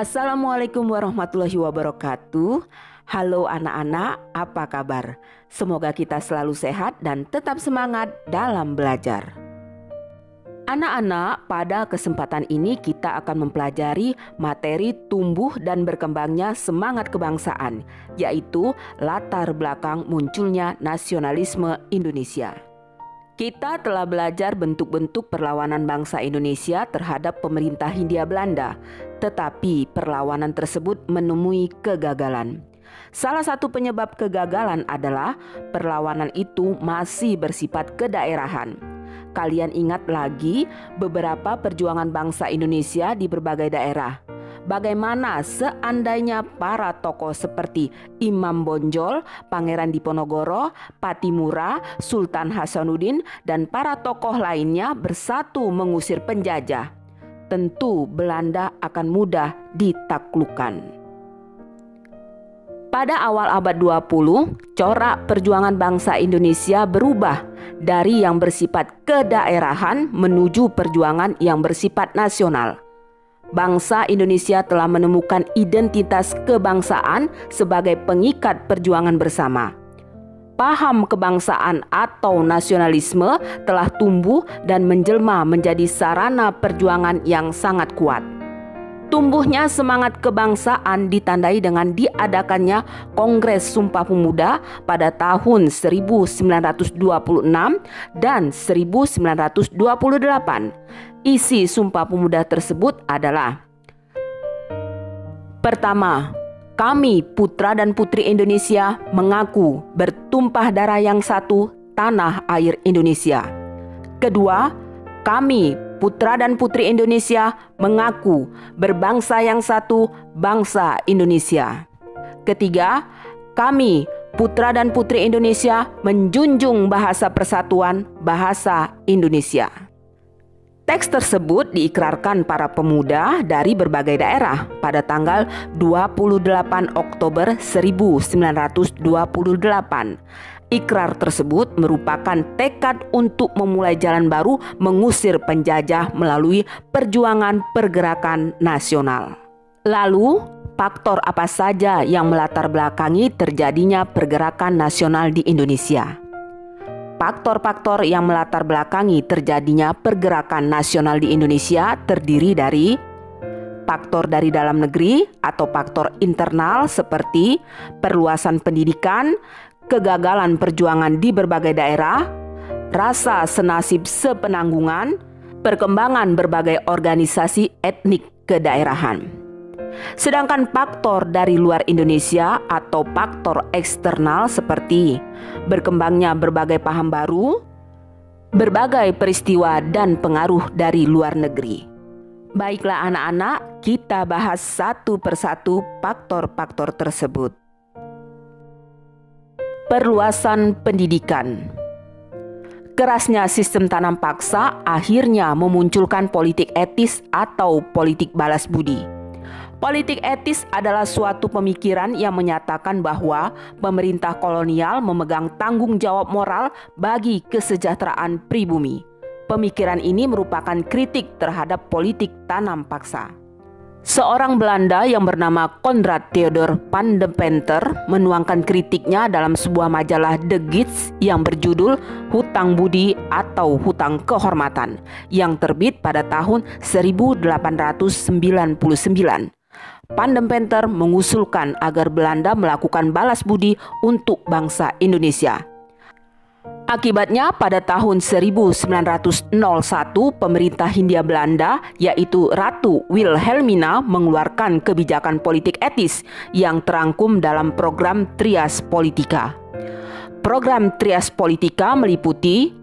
Assalamualaikum warahmatullahi wabarakatuh. Halo anak-anak, apa kabar? Semoga kita selalu sehat dan tetap semangat dalam belajar. Anak-anak, pada kesempatan ini kita akan mempelajari materi tumbuh dan berkembangnya semangat kebangsaan, yaitu latar belakang munculnya nasionalisme Indonesia. Kita telah belajar bentuk-bentuk perlawanan bangsa Indonesia terhadap pemerintah Hindia Belanda, tetapi perlawanan tersebut menemui kegagalan. Salah satu penyebab kegagalan adalah perlawanan itu masih bersifat kedaerahan. Kalian ingat lagi beberapa perjuangan bangsa Indonesia di berbagai daerah. Bagaimana seandainya para tokoh seperti Imam Bonjol, Pangeran Diponegoro, Patimura, Sultan Hasanuddin, dan para tokoh lainnya bersatu mengusir penjajah? Tentu Belanda akan mudah ditaklukkan. Pada awal abad 20, corak perjuangan bangsa Indonesia berubah dari yang bersifat kedaerahan menuju perjuangan yang bersifat nasional. Bangsa Indonesia telah menemukan identitas kebangsaan sebagai pengikat perjuangan bersama. Paham kebangsaan atau nasionalisme telah tumbuh dan menjelma menjadi sarana perjuangan yang sangat kuat. Tumbuhnya semangat kebangsaan ditandai dengan diadakannya Kongres Sumpah Pemuda pada tahun 1926 dan 1928. Isi Sumpah Pemuda tersebut adalah: pertama, kami putra dan putri Indonesia mengaku bertumpah darah yang satu tanah air Indonesia. Kedua, kami putra dan putri Indonesia mengaku berbangsa yang satu, bangsa Indonesia. Ketiga, kami putra dan putri Indonesia menjunjung bahasa persatuan, bahasa Indonesia. Teks tersebut diikrarkan para pemuda dari berbagai daerah pada tanggal 28 Oktober 1928. Ikrar tersebut merupakan tekad untuk memulai jalan baru mengusir penjajah melalui perjuangan pergerakan nasional. Lalu, faktor apa saja yang melatar belakangi terjadinya pergerakan nasional di Indonesia? Faktor-faktor yang melatar belakangi terjadinya pergerakan nasional di Indonesia terdiri dari faktor dari dalam negeri atau faktor internal seperti perluasan pendidikan, kegagalan perjuangan di berbagai daerah, rasa senasib sepenanggungan, perkembangan berbagai organisasi etnik kedaerahan. Sedangkan faktor dari luar Indonesia atau faktor eksternal seperti berkembangnya berbagai paham baru, berbagai peristiwa dan pengaruh dari luar negeri. Baiklah anak-anak, kita bahas satu persatu faktor-faktor tersebut. Perluasan pendidikan. Kerasnya sistem tanam paksa akhirnya memunculkan politik etis atau politik balas budi. Politik etis adalah suatu pemikiran yang menyatakan bahwa pemerintah kolonial memegang tanggung jawab moral bagi kesejahteraan pribumi. Pemikiran ini merupakan kritik terhadap politik tanam paksa. Seorang Belanda yang bernama Konrad Theodor van de Venter menuangkan kritiknya dalam sebuah majalah De Gids yang berjudul Hutang Budi atau Hutang Kehormatan yang terbit pada tahun 1899. Van de Venter mengusulkan agar Belanda melakukan balas budi untuk bangsa Indonesia. Akibatnya pada tahun 1901 pemerintah Hindia Belanda yaitu Ratu Wilhelmina mengeluarkan kebijakan politik etis yang terangkum dalam program Trias Politica. Program Trias Politica meliputi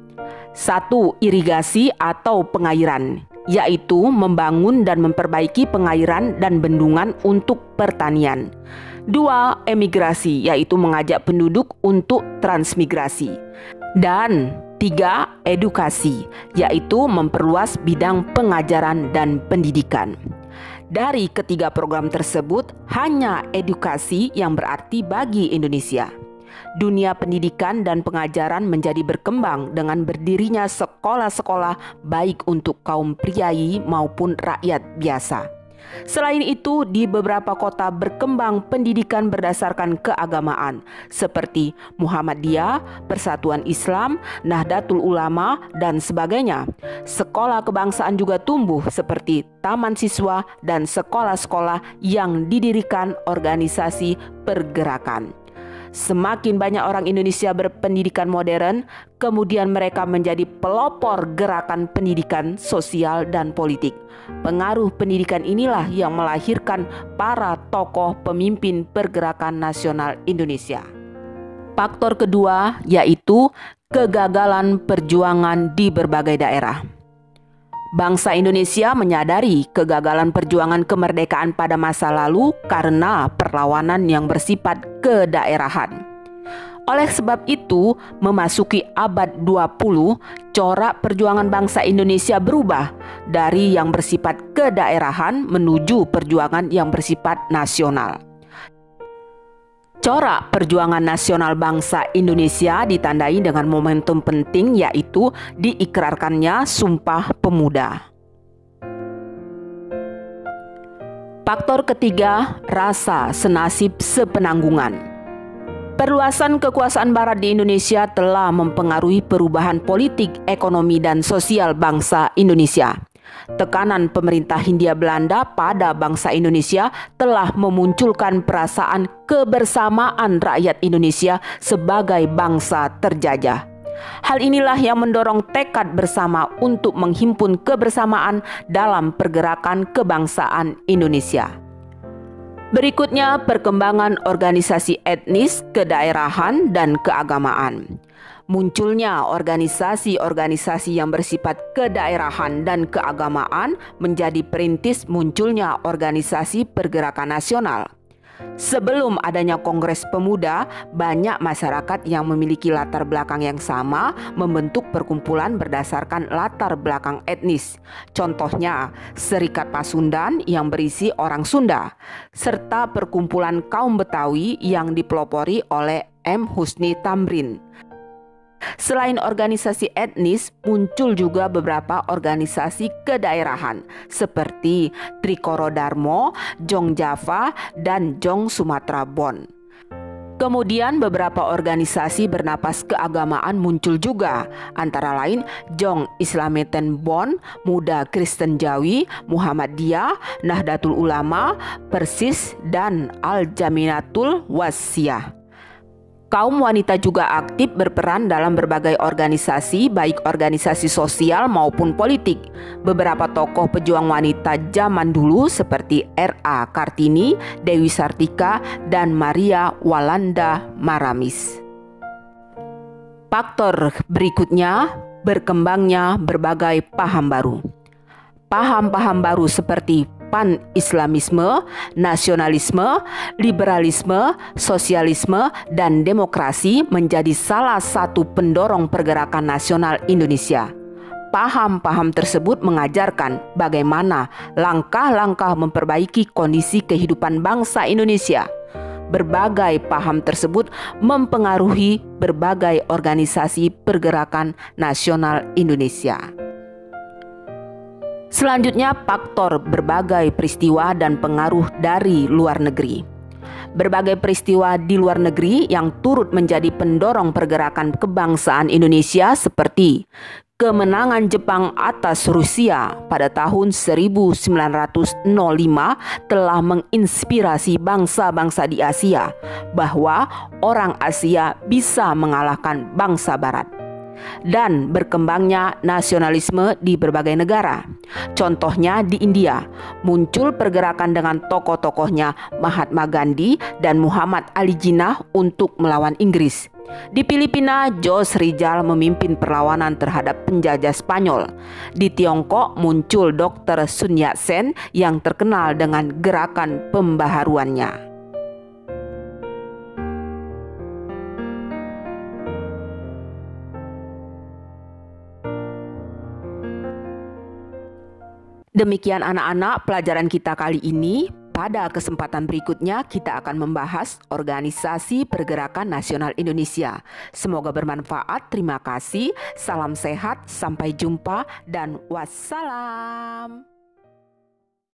1. Irigasi atau pengairan, yaitu membangun dan memperbaiki pengairan dan bendungan untuk pertanian. 2. Emigrasi, yaitu mengajak penduduk untuk transmigrasi. Dan 3. Edukasi, yaitu memperluas bidang pengajaran dan pendidikan. Dari ketiga program tersebut, hanya edukasi yang berarti bagi Indonesia. Dunia pendidikan dan pengajaran menjadi berkembang dengan berdirinya sekolah-sekolah baik untuk kaum priai maupun rakyat biasa. Selain itu, di beberapa kota berkembang pendidikan berdasarkan keagamaan seperti Muhammadiyah, Persatuan Islam, Nahdlatul Ulama, dan sebagainya. Sekolah kebangsaan juga tumbuh seperti taman siswa dan sekolah-sekolah yang didirikan organisasi pergerakan. Semakin banyak orang Indonesia berpendidikan modern, kemudian mereka menjadi pelopor gerakan pendidikan sosial dan politik. Pengaruh pendidikan inilah yang melahirkan para tokoh pemimpin pergerakan nasional Indonesia. Faktor kedua yaitu kegagalan perjuangan di berbagai daerah. Bangsa Indonesia menyadari kegagalan perjuangan kemerdekaan pada masa lalu karena perlawanan yang bersifat kedaerahan. Oleh sebab itu, memasuki abad 20, corak perjuangan bangsa Indonesia berubah dari yang bersifat kedaerahan menuju perjuangan yang bersifat nasional. Corak perjuangan nasional bangsa Indonesia ditandai dengan momentum penting, yaitu diikrarkannya Sumpah Pemuda. Faktor ketiga, rasa senasib sepenanggungan. Perluasan kekuasaan Barat di Indonesia telah mempengaruhi perubahan politik, ekonomi, dan sosial bangsa Indonesia. Tekanan pemerintah Hindia Belanda pada bangsa Indonesia telah memunculkan perasaan kebersamaan rakyat Indonesia sebagai bangsa terjajah. Hal inilah yang mendorong tekad bersama untuk menghimpun kebersamaan dalam pergerakan kebangsaan Indonesia. Berikutnya, perkembangan organisasi etnis, kedaerahan, dan keagamaan. Munculnya organisasi-organisasi yang bersifat kedaerahan dan keagamaan menjadi perintis munculnya organisasi pergerakan nasional. Sebelum adanya Kongres Pemuda, banyak masyarakat yang memiliki latar belakang yang sama membentuk perkumpulan berdasarkan latar belakang etnis. Contohnya, Serikat Pasundan yang berisi orang Sunda, serta perkumpulan kaum Betawi yang dipelopori oleh M. Husni Tamrin. Selain organisasi etnis, muncul juga beberapa organisasi kedaerahan seperti Trikoro Darmo, Jong Java, dan Jong Sumatera Bon. Kemudian beberapa organisasi bernapas keagamaan muncul juga, antara lain Jong Islameten Bon, Muda Kristen Jawi, Muhammadiyah, Nahdlatul Ulama, Persis, dan Al-Jaminatul Wasiyah. Kaum wanita juga aktif berperan dalam berbagai organisasi, baik organisasi sosial maupun politik. Beberapa tokoh pejuang wanita zaman dulu seperti R.A. Kartini, Dewi Sartika, dan Maria Walanda Maramis. Faktor berikutnya, berkembangnya berbagai paham baru. Paham-paham baru seperti pan-islamisme, nasionalisme, liberalisme, sosialisme, dan demokrasi menjadi salah satu pendorong pergerakan nasional Indonesia. Paham-paham tersebut mengajarkan bagaimana langkah-langkah memperbaiki kondisi kehidupan bangsa Indonesia. Berbagai paham tersebut mempengaruhi berbagai organisasi pergerakan nasional Indonesia. Selanjutnya, faktor berbagai peristiwa dan pengaruh dari luar negeri. Berbagai peristiwa di luar negeri yang turut menjadi pendorong pergerakan kebangsaan Indonesia seperti kemenangan Jepang atas Rusia pada tahun 1905 telah menginspirasi bangsa-bangsa di Asia bahwa orang Asia bisa mengalahkan bangsa Barat. Dan berkembangnya nasionalisme di berbagai negara. Contohnya di India, muncul pergerakan dengan tokoh-tokohnya Mahatma Gandhi dan Muhammad Ali Jinnah untuk melawan Inggris. Di Filipina, Jos Rizal memimpin perlawanan terhadap penjajah Spanyol. Di Tiongkok muncul Dr. Sun Yat-sen yang terkenal dengan gerakan pembaharuannya. Demikian anak-anak pelajaran kita kali ini. Pada kesempatan berikutnya kita akan membahas organisasi pergerakan nasional Indonesia. Semoga bermanfaat. Terima kasih. Salam sehat. Sampai jumpa dan wassalam.